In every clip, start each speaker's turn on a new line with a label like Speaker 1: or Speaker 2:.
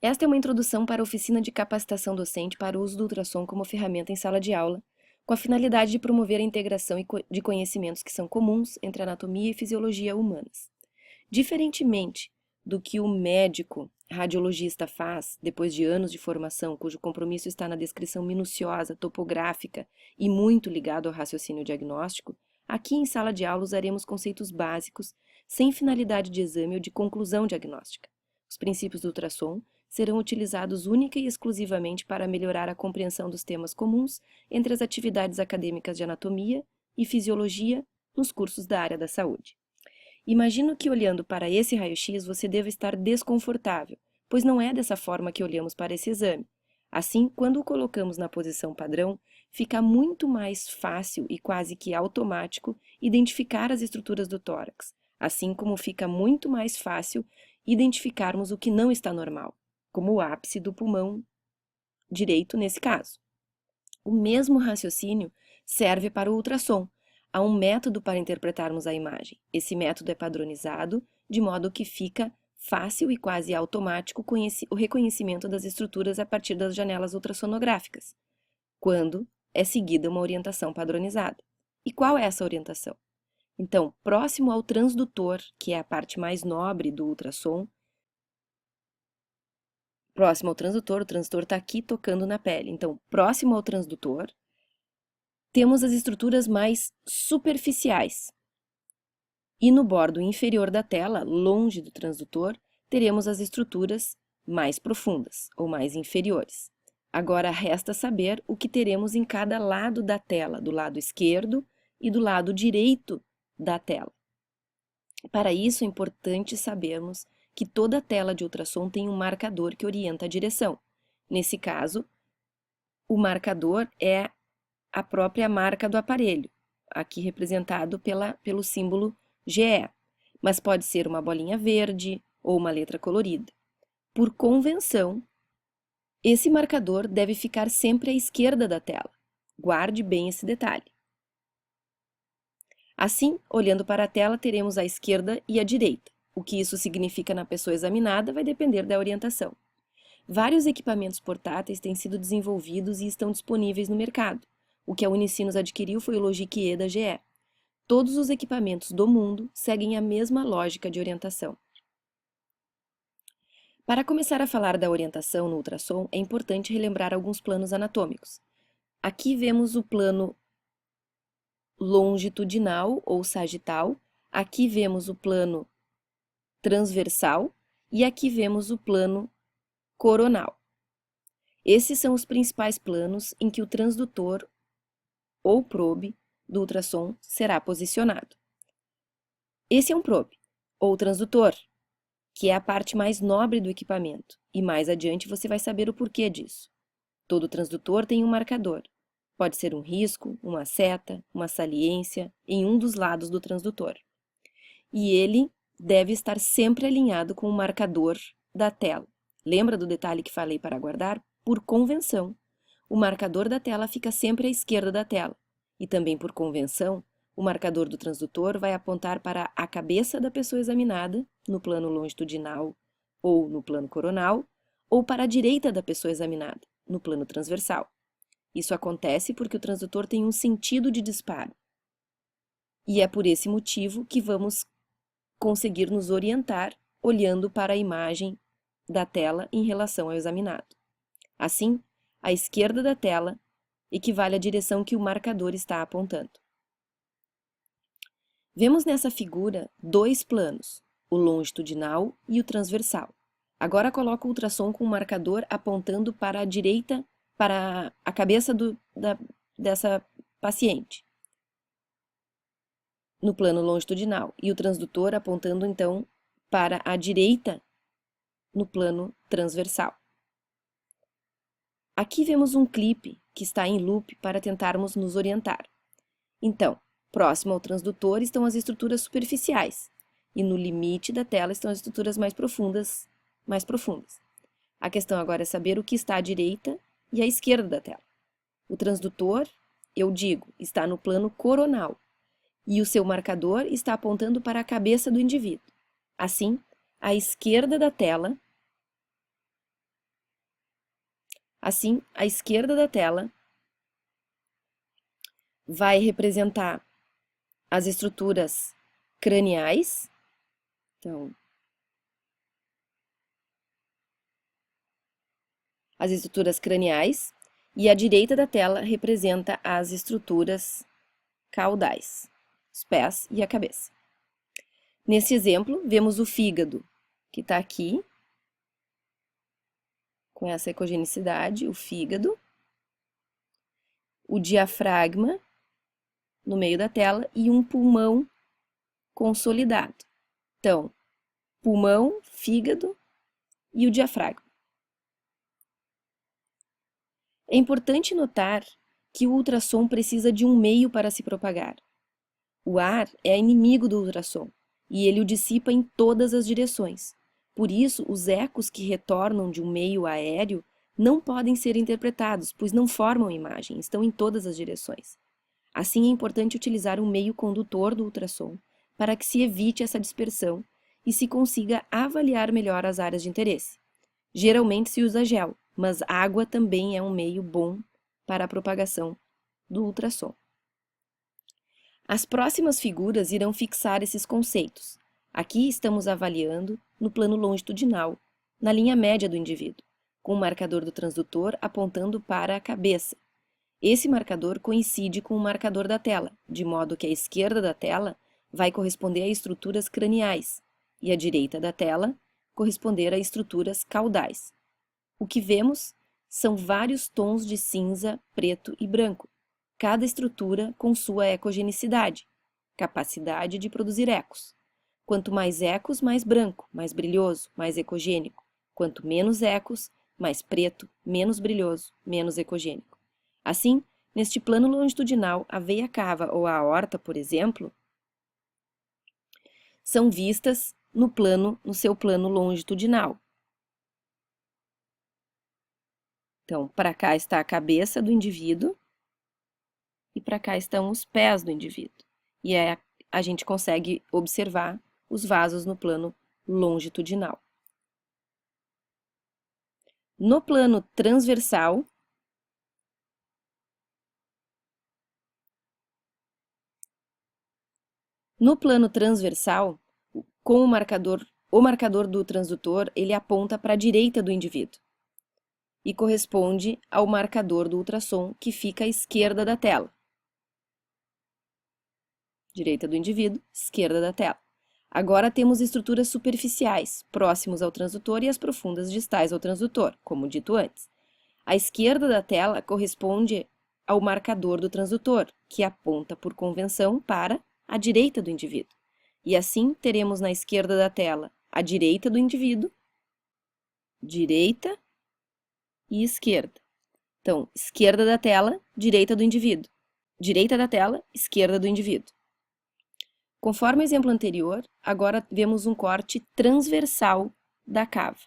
Speaker 1: Esta é uma introdução para a oficina de capacitação docente para o uso do ultrassom como ferramenta em sala de aula, com a finalidade de promover a integração de conhecimentos que são comuns entre anatomia e fisiologia humanas. Diferentemente do que o médico radiologista faz depois de anos de formação, cujo compromisso está na descrição minuciosa, topográfica e muito ligado ao raciocínio diagnóstico, aqui em sala de aula usaremos conceitos básicos, sem finalidade de exame ou de conclusão diagnóstica. Os princípios do ultrassom serão utilizados única e exclusivamente para melhorar a compreensão dos temas comuns entre as atividades acadêmicas de anatomia e fisiologia nos cursos da área da saúde. Imagino que olhando para esse raio-x você deva estar desconfortável, pois não é dessa forma que olhamos para esse exame. Assim, quando o colocamos na posição padrão, fica muito mais fácil e quase que automático identificar as estruturas do tórax, assim como fica muito mais fácil identificarmos o que não está normal, como o ápice do pulmão direito nesse caso. O mesmo raciocínio serve para o ultrassom. Há um método para interpretarmos a imagem. Esse método é padronizado, de modo que fica fácil e quase automático o reconhecimento das estruturas a partir das janelas ultrassonográficas, quando é seguida uma orientação padronizada. E qual é essa orientação? Então, próximo ao transdutor, que é a parte mais nobre do ultrassom, próximo ao transdutor, o transdutor está aqui tocando na pele. Então, próximo ao transdutor, temos as estruturas mais superficiais. E no bordo inferior da tela, longe do transdutor, teremos as estruturas mais profundas, ou mais inferiores. Agora resta saber o que teremos em cada lado da tela, do lado esquerdo e do lado direito da tela. Para isso é importante sabermos que toda tela de ultrassom tem um marcador que orienta a direção. Nesse caso, o marcador é a própria marca do aparelho, aqui representado pelo símbolo GE, mas pode ser uma bolinha verde ou uma letra colorida. Por convenção, esse marcador deve ficar sempre à esquerda da tela. Guarde bem esse detalhe. Assim, olhando para a tela, teremos a esquerda e a direita. O que isso significa na pessoa examinada vai depender da orientação. Vários equipamentos portáteis têm sido desenvolvidos e estão disponíveis no mercado. O que a Unicinos adquiriu foi o Logic E da GE. Todos os equipamentos do mundo seguem a mesma lógica de orientação. Para começar a falar da orientação no ultrassom, é importante relembrar alguns planos anatômicos. Aqui vemos o plano longitudinal ou sagital, aqui vemos o plano transversal e aqui vemos o plano coronal. Esses são os principais planos em que o transdutor ou probe do ultrassom será posicionado. Esse é um probe, ou transdutor, que é a parte mais nobre do equipamento, e mais adiante você vai saber o porquê disso. Todo transdutor tem um marcador. Pode ser um risco, uma seta, uma saliência em um dos lados do transdutor. E ele deve estar sempre alinhado com o marcador da tela. Lembra do detalhe que falei para guardar? Por convenção, o marcador da tela fica sempre à esquerda da tela. E também por convenção, o marcador do transdutor vai apontar para a cabeça da pessoa examinada, no plano longitudinal ou no plano coronal, ou para a direita da pessoa examinada, no plano transversal. Isso acontece porque o transdutor tem um sentido de disparo. E é por esse motivo que vamos conseguir nos orientar olhando para a imagem da tela em relação ao examinado. Assim, a esquerda da tela equivale à direção que o marcador está apontando. Vemos nessa figura dois planos, o longitudinal e o transversal. Agora coloco o ultrassom com o marcador apontando para a direita, para a cabeça dessa paciente, no plano longitudinal, e o transdutor apontando então para a direita no plano transversal. Aqui vemos um clipe que está em loop para tentarmos nos orientar. Então, próximo ao transdutor estão as estruturas superficiais, e no limite da tela estão as estruturas mais profundas. A questão agora é saber o que está à direita e à esquerda da tela. O transdutor, eu digo, está no plano coronal, e o seu marcador está apontando para a cabeça do indivíduo. Assim, à esquerda da tela Assim, a esquerda da tela vai representar as estruturas craniais. Então, as estruturas craniais, e a direita da tela representa as estruturas caudais, os pés e a cabeça. Nesse exemplo, vemos o fígado, que está aqui, com essa ecogenicidade, o fígado, o diafragma no meio da tela e um pulmão consolidado. Então, pulmão, fígado e o diafragma. É importante notar que o ultrassom precisa de um meio para se propagar. O ar é inimigo do ultrassom e ele o dissipa em todas as direções. Por isso, os ecos que retornam de um meio aéreo não podem ser interpretados, pois não formam imagem, estão em todas as direções. Assim, é importante utilizar um meio condutor do ultrassom para que se evite essa dispersão e se consiga avaliar melhor as áreas de interesse. Geralmente se usa gel, mas água também é um meio bom para a propagação do ultrassom. As próximas figuras irão fixar esses conceitos. Aqui estamos avaliando no plano longitudinal, na linha média do indivíduo, com o marcador do transdutor apontando para a cabeça. Esse marcador coincide com o marcador da tela, de modo que a esquerda da tela vai corresponder a estruturas craniais e a direita da tela corresponder a estruturas caudais. O que vemos são vários tons de cinza, preto e branco, cada estrutura com sua ecogenicidade, capacidade de produzir ecos. Quanto mais ecos, mais branco, mais brilhoso, mais ecogênico. Quanto menos ecos, mais preto, menos brilhoso, menos ecogênico. Assim, neste plano longitudinal, a veia cava ou a aorta, por exemplo, são vistas no seu plano longitudinal. Então, para cá está a cabeça do indivíduo e para cá estão os pés do indivíduo. E a gente consegue observar os vasos no plano longitudinal. No plano transversal, com o marcador do transdutor, ele aponta para a direita do indivíduo e corresponde ao marcador do ultrassom que fica à esquerda da tela. Direita do indivíduo, esquerda da tela. Agora temos estruturas superficiais, próximos ao transdutor, e as profundas distais ao transdutor, como dito antes. A esquerda da tela corresponde ao marcador do transdutor, que aponta por convenção para a direita do indivíduo. E assim teremos na esquerda da tela a direita do indivíduo, direita e esquerda. Então, esquerda da tela, direita do indivíduo. Direita da tela, esquerda do indivíduo. Conforme o exemplo anterior, agora vemos um corte transversal da cava,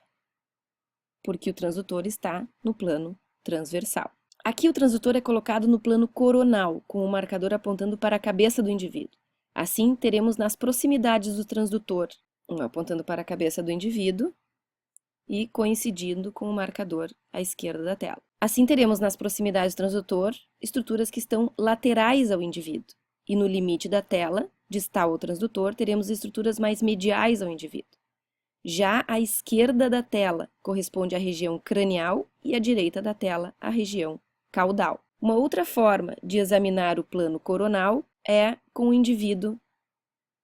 Speaker 1: porque o transdutor está no plano transversal. Aqui o transdutor é colocado no plano coronal, com o marcador apontando para a cabeça do indivíduo. Assim, teremos nas proximidades do transdutor, um apontando para a cabeça do indivíduo e coincidindo com o marcador à esquerda da tela. Assim, teremos nas proximidades do transdutor estruturas que estão laterais ao indivíduo, e no limite da tela, distal ao transdutor, teremos estruturas mais mediais ao indivíduo. Já à esquerda da tela corresponde à região cranial e à direita da tela à região caudal. Uma outra forma de examinar o plano coronal é com o indivíduo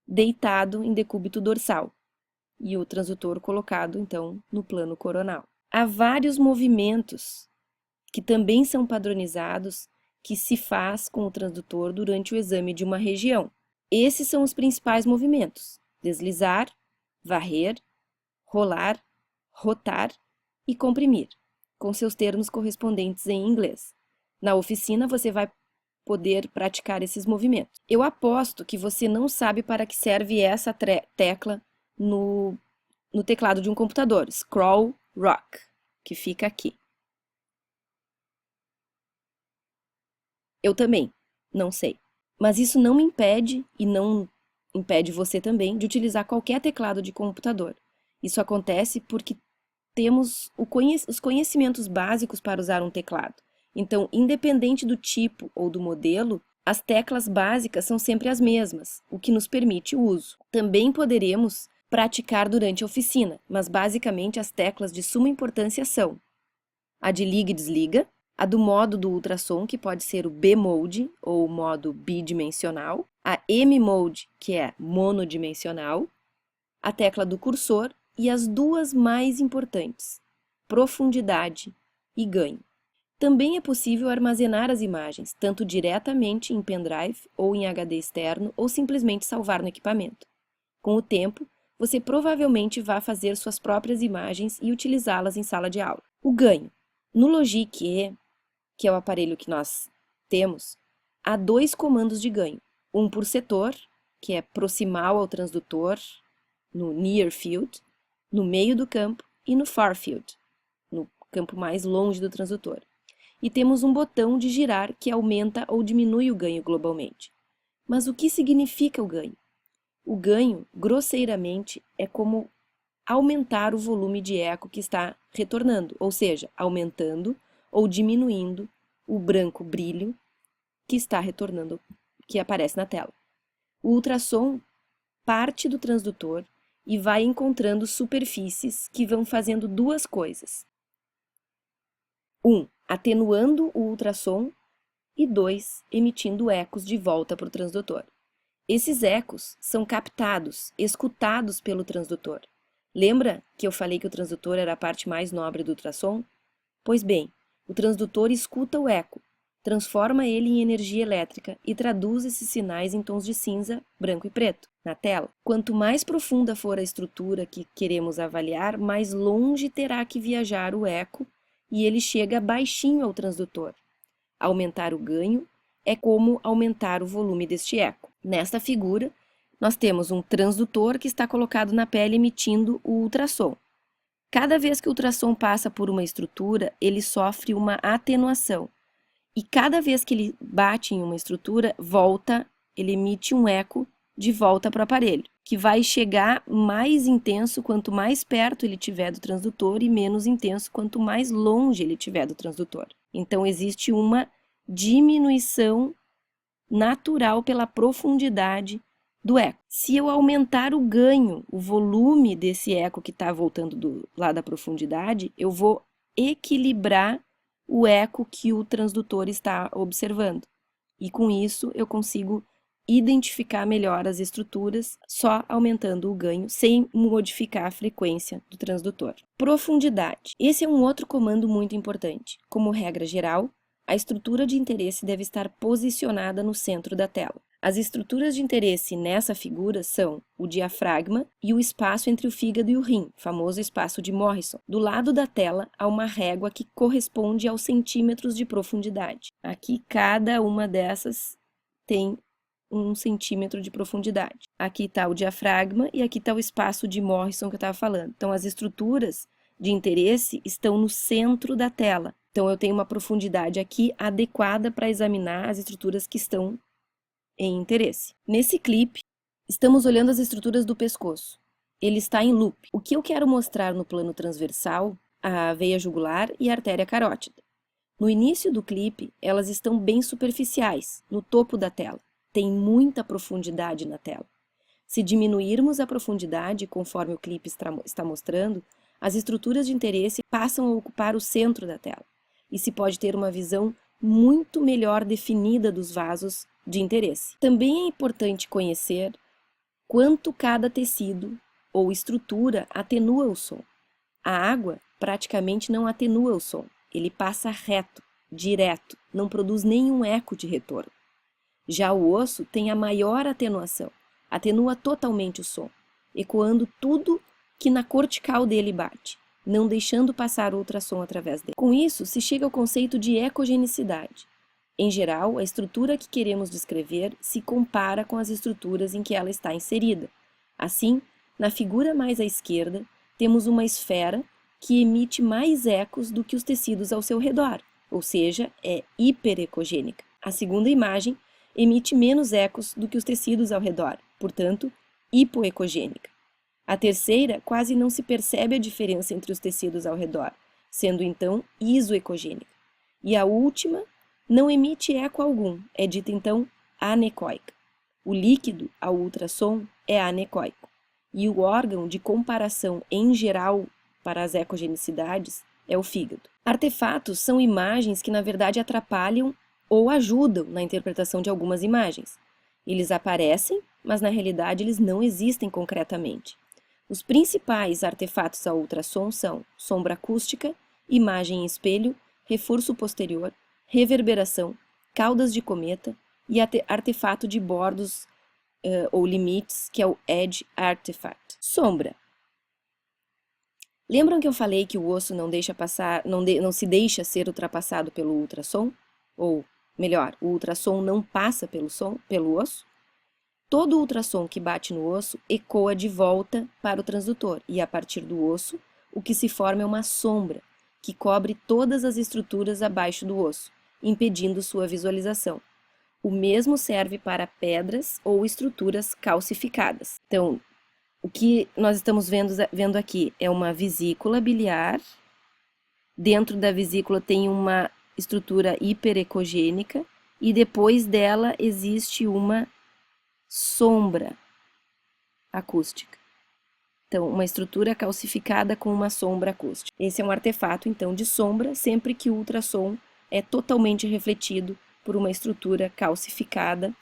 Speaker 1: deitado em decúbito dorsal e o transdutor colocado, então, no plano coronal. Há vários movimentos que também são padronizados que se faz com o transdutor durante o exame de uma região. Esses são os principais movimentos: deslizar, varrer, rolar, rotar e comprimir, com seus termos correspondentes em inglês. Na oficina você vai poder praticar esses movimentos. Eu aposto que você não sabe para que serve essa tecla no teclado de um computador, Scroll Rock, que fica aqui. Eu também não sei. Mas isso não me impede, e não impede você também, de utilizar qualquer teclado de computador. Isso acontece porque temos os conhecimentos básicos para usar um teclado. Então, independente do tipo ou do modelo, as teclas básicas são sempre as mesmas, o que nos permite o uso. Também poderemos praticar durante a oficina, mas basicamente as teclas de suma importância são a de liga e desliga, a do modo do ultrassom, que pode ser o B-Mode ou o modo bidimensional, a M-Mode, que é monodimensional, a tecla do cursor e as duas mais importantes, profundidade e ganho. Também é possível armazenar as imagens, tanto diretamente em pendrive ou em HD externo, ou simplesmente salvar no equipamento. Com o tempo, você provavelmente vai fazer suas próprias imagens e utilizá-las em sala de aula. O ganho. No Logic E, que é o aparelho que nós temos, há 2 comandos de ganho. Um por setor, que é proximal ao transdutor, no Near Field, no meio do campo, e no Far Field, no campo mais longe do transdutor. E temos um botão de girar que aumenta ou diminui o ganho globalmente. Mas o que significa o ganho? O ganho, grosseiramente, é como aumentar o volume de eco que está retornando, ou seja, aumentando ou diminuindo o branco brilho que está retornando, que aparece na tela. O ultrassom parte do transdutor e vai encontrando superfícies que vão fazendo 2 coisas. 1. Atenuando o ultrassom e 2. Emitindo ecos de volta para o transdutor. Esses ecos são captados, escutados pelo transdutor. Lembra que eu falei que o transdutor era a parte mais nobre do ultrassom? Pois bem, o transdutor escuta o eco, transforma ele em energia elétrica e traduz esses sinais em tons de cinza, branco e preto na tela. Quanto mais profunda for a estrutura que queremos avaliar, mais longe terá que viajar o eco e ele chega baixinho ao transdutor. Aumentar o ganho é como aumentar o volume deste eco. Nesta figura, nós temos um transdutor que está colocado na pele emitindo o ultrassom. Cada vez que o ultrassom passa por uma estrutura, ele sofre uma atenuação. E cada vez que ele bate em uma estrutura, ele emite um eco de volta para o aparelho, que vai chegar mais intenso quanto mais perto ele estiver do transdutor e menos intenso quanto mais longe ele estiver do transdutor. Então, existe uma diminuição natural pela profundidade do eco. Se eu aumentar o ganho, o volume desse eco que está voltando lá da profundidade, eu vou equilibrar o eco que o transdutor está observando. E com isso eu consigo identificar melhor as estruturas só aumentando o ganho sem modificar a frequência do transdutor. Profundidade. Esse é um outro comando muito importante. Como regra geral, a estrutura de interesse deve estar posicionada no centro da tela. As estruturas de interesse nessa figura são o diafragma e o espaço entre o fígado e o rim, famoso espaço de Morrison. Do lado da tela há uma régua que corresponde aos centímetros de profundidade. Aqui cada uma dessas tem 1 centímetro de profundidade. Aqui está o diafragma e aqui está o espaço de Morrison que eu estava falando. Então, as estruturas de interesse estão no centro da tela. Então, eu tenho uma profundidade aqui adequada para examinar as estruturas que estão em interesse. Nesse clipe, estamos olhando as estruturas do pescoço. Ele está em loop. O que eu quero mostrar no plano transversal, a veia jugular e a artéria carótida. No início do clipe, elas estão bem superficiais, no topo da tela. Tem muita profundidade na tela. Se diminuirmos a profundidade, conforme o clipe está mostrando, as estruturas de interesse passam a ocupar o centro da tela e se pode ter uma visão muito melhor definida dos vasos de interesse. Também é importante conhecer quanto cada tecido ou estrutura atenua o som. A água praticamente não atenua o som, ele passa reto, direto, não produz nenhum eco de retorno. Já o osso tem a maior atenuação, atenua totalmente o som, ecoando tudo que na cortical dele bate, não deixando passar o ultrassom através dele. Com isso, se chega ao conceito de ecogenicidade. Em geral, a estrutura que queremos descrever se compara com as estruturas em que ela está inserida. Assim, na figura mais à esquerda, temos uma esfera que emite mais ecos do que os tecidos ao seu redor, ou seja, é hiperecogênica. A segunda imagem emite menos ecos do que os tecidos ao redor, portanto, hipoecogênica. A terceira, quase não se percebe a diferença entre os tecidos ao redor, sendo então isoecogênica. E a última não emite eco algum, é dita então anecoica. O líquido ao ultrassom é anecoico. E o órgão de comparação em geral para as ecogenicidades é o fígado. Artefatos são imagens que na verdade atrapalham ou ajudam na interpretação de algumas imagens. Eles aparecem, mas na realidade eles não existem concretamente. Os principais artefatos ao ultrassom são sombra acústica, imagem em espelho, reforço posterior, reverberação, caudas de cometa e artefato de bordos ou limites, que é o edge artifact. Sombra. Lembram que eu falei que o osso não se deixa ser ultrapassado pelo ultrassom? Ou, melhor, o ultrassom não passa pelo osso? Todo ultrassom que bate no osso ecoa de volta para o transdutor, e a partir do osso, o que se forma é uma sombra, que cobre todas as estruturas abaixo do osso, impedindo sua visualização. O mesmo serve para pedras ou estruturas calcificadas. Então, o que nós estamos vendo aqui é uma vesícula biliar. Dentro da vesícula tem uma estrutura hiperecogênica e depois dela existe uma sombra acústica. Então, uma estrutura calcificada com uma sombra acústica. Esse é um artefato, então, de sombra, sempre que o ultrassom é totalmente refletido por uma estrutura calcificada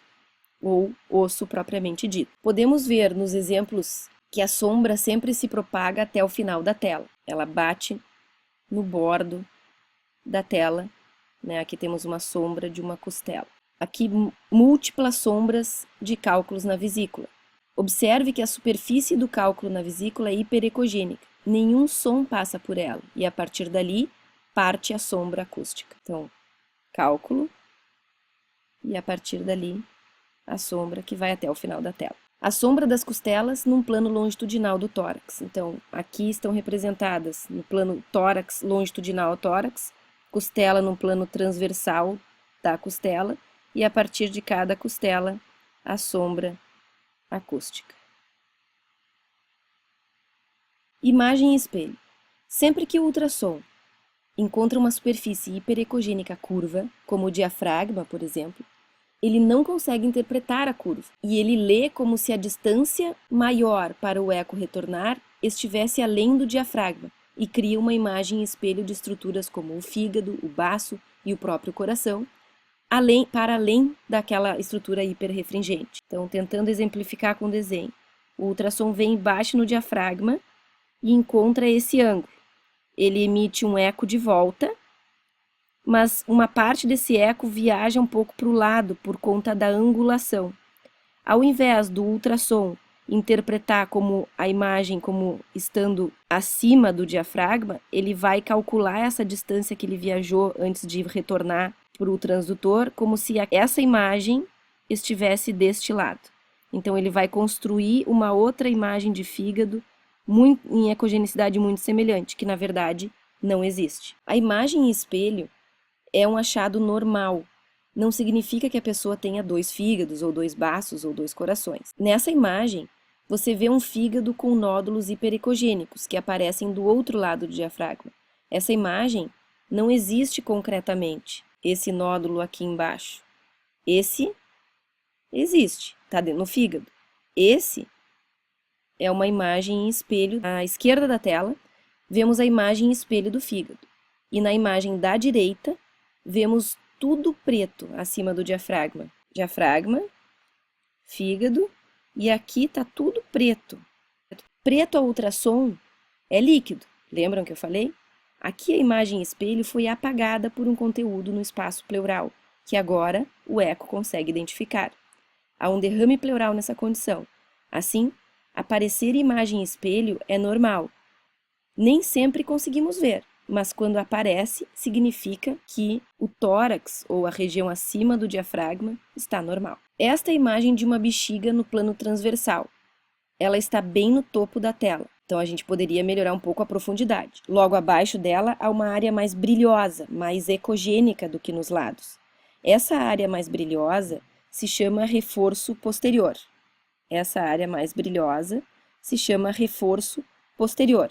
Speaker 1: ou osso propriamente dito. Podemos ver nos exemplos que a sombra sempre se propaga até o final da tela. Ela bate no bordo da tela, né? Aqui temos uma sombra de uma costela. Aqui, múltiplas sombras de cálculos na vesícula. Observe que a superfície do cálculo na vesícula é hiperecogênica. Nenhum som passa por ela e, a partir dali, parte a sombra acústica. Então, cálculo e, a partir dali, a sombra que vai até o final da tela. A sombra das costelas num plano longitudinal do tórax. Então, aqui estão representadas no plano tórax, longitudinal ao tórax, costela num plano transversal da costela e, a partir de cada costela, a sombra acústica. Imagem em espelho. Sempre que o ultrassom encontra uma superfície hiperecogênica curva, como o diafragma, por exemplo, ele não consegue interpretar a curva e ele lê como se a distância maior para o eco retornar estivesse além do diafragma e cria uma imagem em espelho de estruturas como o fígado, o baço e o próprio coração, para além daquela estrutura hiperrefringente. Então, tentando exemplificar com desenho, o ultrassom vem embaixo no diafragma e encontra esse ângulo. Ele emite um eco de volta, mas uma parte desse eco viaja um pouco para o lado por conta da angulação. Ao invés do ultrassom interpretar como a imagem como estando acima do diafragma, ele vai calcular essa distância que ele viajou antes de retornar para o transdutor, como se essa imagem estivesse deste lado. Então, ele vai construir uma outra imagem de fígado em ecogenicidade muito semelhante, que na verdade não existe. A imagem em espelho é um achado normal. Não significa que a pessoa tenha 2 fígados, ou 2 baços, ou 2 corações. Nessa imagem, você vê um fígado com nódulos hiperecogênicos que aparecem do outro lado do diafragma. Essa imagem não existe concretamente, esse nódulo aqui embaixo. Esse existe, está no fígado. Esse é uma imagem em espelho. À esquerda da tela, vemos a imagem em espelho do fígado. E na imagem da direita, vemos tudo preto acima do diafragma. Diafragma, fígado, e aqui está tudo preto. Preto a ultrassom é líquido, lembram que eu falei? Aqui a imagem em espelho foi apagada por um conteúdo no espaço pleural, que agora o eco consegue identificar. Há um derrame pleural nessa condição. Assim, aparecer imagem em espelho é normal. Nem sempre conseguimos ver, mas quando aparece, significa que o tórax, ou a região acima do diafragma, está normal. Esta é a imagem de uma bexiga no plano transversal. Ela está bem no topo da tela, então a gente poderia melhorar um pouco a profundidade. Logo abaixo dela há uma área mais brilhosa, mais ecogênica do que nos lados. Essa área mais brilhosa se chama reforço posterior. Essa área mais brilhosa se chama reforço posterior.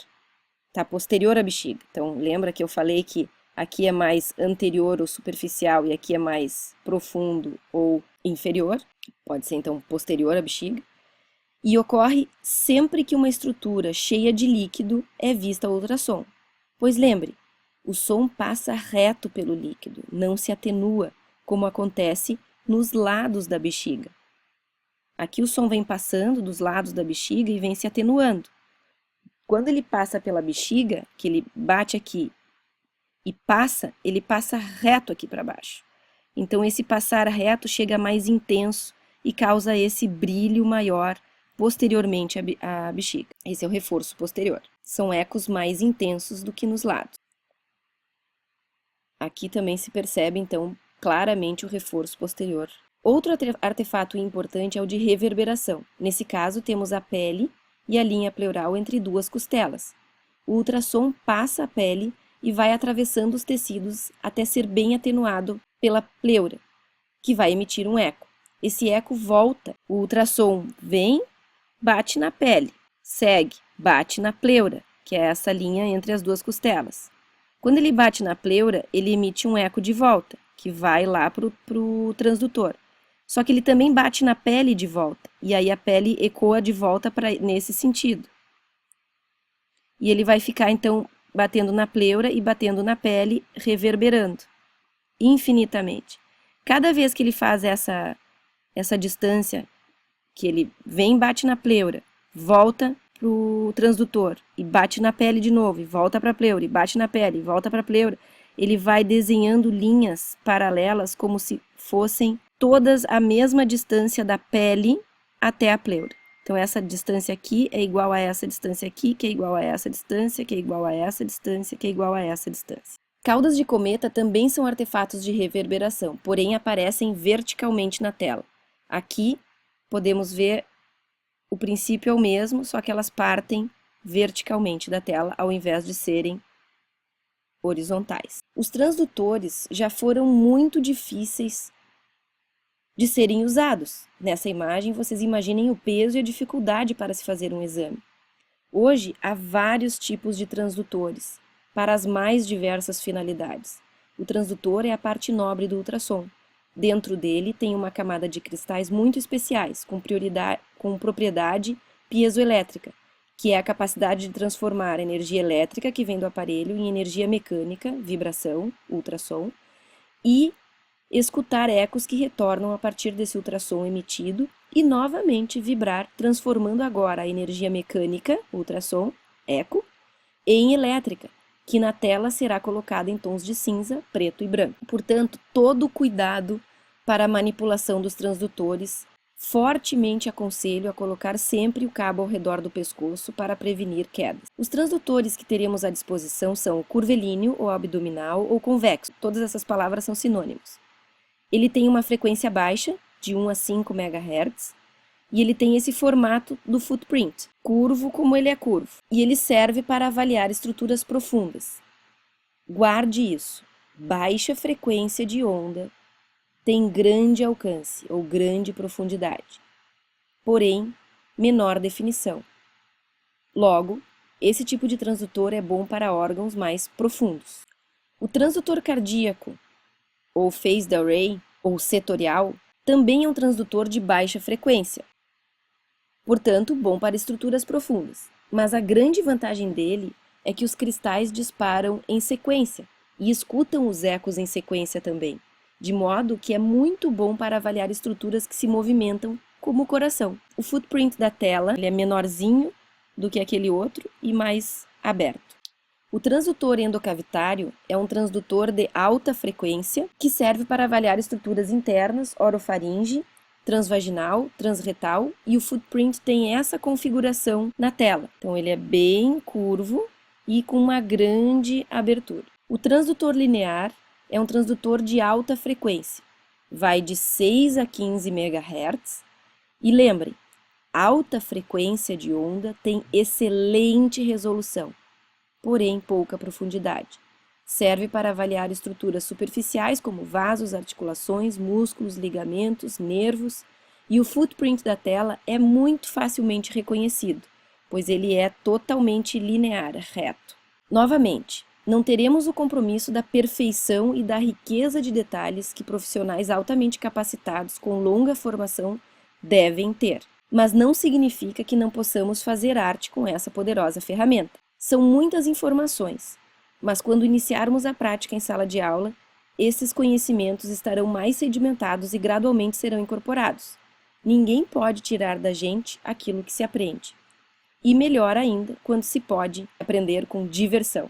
Speaker 1: Tá posterior à bexiga. Então, lembra que eu falei que aqui é mais anterior ou superficial e aqui é mais profundo ou inferior? Pode ser, então, posterior à bexiga. E ocorre sempre que uma estrutura cheia de líquido é vista a ultrassom. Pois lembre, o som passa reto pelo líquido, não se atenua, como acontece nos lados da bexiga. Aqui o som vem passando dos lados da bexiga e vem se atenuando. Quando ele passa pela bexiga, que ele bate aqui e passa, ele passa reto aqui para baixo. Então, esse passar reto chega mais intenso e causa esse brilho maior posteriormente à bexiga. Esse é o reforço posterior. São ecos mais intensos do que nos lados. Aqui também se percebe, então, claramente o reforço posterior. Outro artefato importante é o de reverberação. Nesse caso, temos a pele e a linha pleural entre duas costelas. O ultrassom passa a pele e vai atravessando os tecidos até ser bem atenuado pela pleura, que vai emitir um eco. Esse eco volta, o ultrassom vem, bate na pele, segue, bate na pleura, que é essa linha entre as duas costelas. Quando ele bate na pleura, ele emite um eco de volta, que vai lá para o transdutor. Só que ele também bate na pele de volta, e aí a pele ecoa de volta nesse sentido. E ele vai ficar, então, batendo na pleura e batendo na pele, reverberando, infinitamente. Cada vez que ele faz essa distância, que ele vem e bate na pleura, volta para o transdutor, e bate na pele de novo, e volta para a pleura, e bate na pele, e volta para a pleura, ele vai desenhando linhas paralelas como se fossem todas a mesma distância da pele até a pleura. Então, essa distância aqui é igual a essa distância aqui, que é igual a essa distância, que é igual a essa distância, que é igual a essa distância. Caudas de cometa também são artefatos de reverberação, porém aparecem verticalmente na tela. Aqui, podemos ver o princípio é o mesmo, só que elas partem verticalmente da tela, ao invés de serem horizontais. Os transdutores já foram muito difíceis de serem usados. Nessa imagem, vocês imaginem o peso e a dificuldade para se fazer um exame. Hoje, há vários tipos de transdutores, para as mais diversas finalidades. O transdutor é a parte nobre do ultrassom. Dentro dele tem uma camada de cristais muito especiais, com propriedade piezoelétrica, que é a capacidade de transformar a energia elétrica que vem do aparelho em energia mecânica, vibração, ultrassom, e escutar ecos que retornam a partir desse ultrassom emitido e novamente vibrar, transformando agora a energia mecânica, ultrassom, eco, em elétrica, que na tela será colocada em tons de cinza, preto e branco. Portanto, todo o cuidado para a manipulação dos transdutores, fortemente aconselho a colocar sempre o cabo ao redor do pescoço para prevenir quedas. Os transdutores que teremos à disposição são o curvilíneo, ou abdominal, ou convexo. Todas essas palavras são sinônimos. Ele tem uma frequência baixa, de 1 a 5 MHz, e ele tem esse formato do footprint, curvo como ele é curvo. E ele serve para avaliar estruturas profundas. Guarde isso. Baixa frequência de onda tem grande alcance ou grande profundidade, porém menor definição. Logo, esse tipo de transdutor é bom para órgãos mais profundos. O transdutor cardíaco, ou phased array, ou setorial, também é um transdutor de baixa frequência, portanto, bom para estruturas profundas. Mas a grande vantagem dele é que os cristais disparam em sequência e escutam os ecos em sequência também, de modo que é muito bom para avaliar estruturas que se movimentam, como o coração. O footprint da tela ele é menorzinho do que aquele outro e mais aberto. O transdutor endocavitário é um transdutor de alta frequência que serve para avaliar estruturas internas, orofaringe, transvaginal, transretal, e o footprint tem essa configuração na tela. Então ele é bem curvo e com uma grande abertura. O transdutor linear é um transdutor de alta frequência, vai de 6 a 15 MHz, e lembrem, alta frequência de onda tem excelente resolução, porém pouca profundidade. Serve para avaliar estruturas superficiais como vasos, articulações, músculos, ligamentos, nervos, e o footprint da tela é muito facilmente reconhecido, pois ele é totalmente linear, reto. Novamente, não teremos o compromisso da perfeição e da riqueza de detalhes que profissionais altamente capacitados com longa formação devem ter. Mas não significa que não possamos fazer arte com essa poderosa ferramenta. São muitas informações, mas quando iniciarmos a prática em sala de aula, esses conhecimentos estarão mais sedimentados e gradualmente serão incorporados. Ninguém pode tirar da gente aquilo que se aprende. E melhor ainda, quando se pode aprender com diversão.